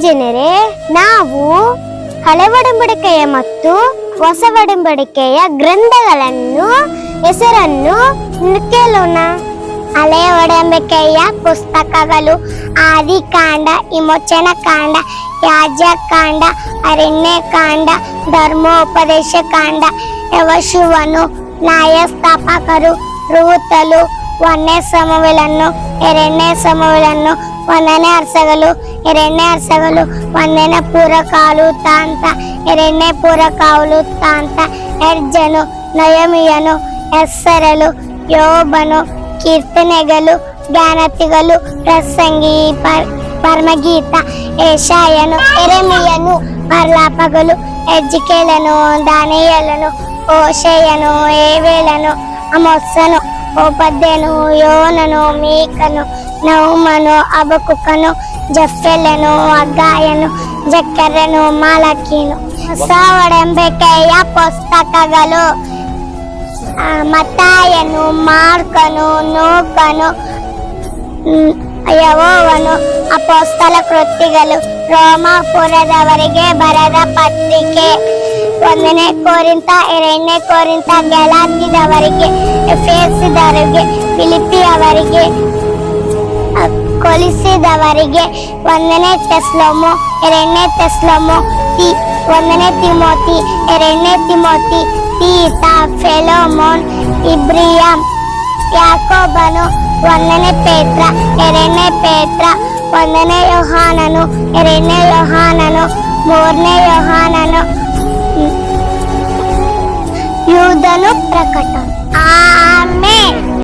ಜನರೇ, ನಾವು ಹಳೆ ಒಡಂಬಡಿಕೆಯ ಮತ್ತು ಹೊಸ ಒಡಂಬಡಿಕೆಯ ಗ್ರಂಥಗಳನ್ನು ಹೆಸರನ್ನು ಕೇಳೋಣ. ಹಳೆಯ ಒಡಂಬಡಿಕೆಯ ಪುಸ್ತಕಗಳು: ಆದಿಕಾಂಡ, ವಿಮೋಚನ ಕಾಂಡ, ಯಾಜಕಾಂಡ, ಅರಣ್ಯಕಾಂಡ, ಧರ್ಮೋಪದೇಶ ಕಾಂಡ, ಯೆಹೋಶುವನು, ನ್ಯಾಯಸ್ಥಾಪಕರು, ರೂತಲು, 1ನೇ ಸಮುವೇಲನು, 2ನೇ ಸಮುವೇಲನು, 1ನೇ ಅರಸಗಳು, 2ನೇ ಅರಸಗಳು, 1ನೇ ಪೂರ್ವಕಾಲವೃತ್ತಾಂತ, 2ನೇ ಪೂರ್ವಕಾಲವೃತ್ತಾಂತ, ಎಜ್ರನು, ನೆಹೆಮೀಯನು, ಎಸ್ತೇರಳು, ಯೋಬನು, ಕೀರ್ತನೆಗಳು, ಜ್ಞಾನೋಕ್ತಿಗಳು, ಪ್ರಸಂಗಿ, ಪರಮಗೀತ, ಯೆಶಾಯನು, ಯೆರೆಮೀಯನು, ಪರಲಾಪಗಳು, ಎಜ್ಕೇಲನು, ದಾನಿಯೇಲನು, ಹೋಶೇಯನು, ಯೋವೇಲನು, ಆಮೋಸನು, ಓಬದ್ಯನು, ಯೋನನು, ಮೀಕನು, ನಹೂಮನು, ಹಬಕ್ಕೂಕನು, ಜೆಫೆಲನು, ಹಗ್ಗಾಯನು, ಜಕರ್ಯನು, ಮಲಾಕಿಯನು. ಹೊಸ ಒಡಂಬಡಿಕೆಯ ಪುಸ್ತಕಗಳು: ಮತ್ತಾಯನು, ಮಾರ್ಕನು, ಲೂಕನು, ಯೋಹಾನನು, ಅಪೊಸ್ತಲ ಕೃತ್ಯಗಳು, ರೋಮಾಪುರದವರಿಗೆ ಬರೆದ ಪತ್ರಿಕೆ, 1ನೇ ಕೊರಿಂಥ, 2ನೇ ಕೊರಿಂಥ, ಗಲಾತ್ಯದವರಿಗೆ, ಎಫೆಸದವರಿಗೆ, ಫಿಲಿಪ್ಪಿಯವರಿಗೆ, ಕೊಲೊಸ್ಸೆದವರಿಗೆ, 1ನೇ ಥೆಸಲೋನಿ, 2ನೇ ಥೆಸಲೋನಿ, 1ನೇ ತಿಮೋಥಿ, 2ನೇ ತಿಮೋಥಿ, ತೀತ, ಫಿಲೆಮೋನ, ಇಬ್ರಿಯ, ಯಾಕೋಬನು, 1ನೇ ಪೇತ್ರ, 2ನೇ ಪೇತ್ರ, 1ನೇ ಯೋಹಾನನು, 2ನೇ ಯೋಹಾನನು, 3ನೇ ಯೋಹಾನನು, ಯೂದನು, ಪ್ರಕಟಣೆ. ಆಮೆನ್.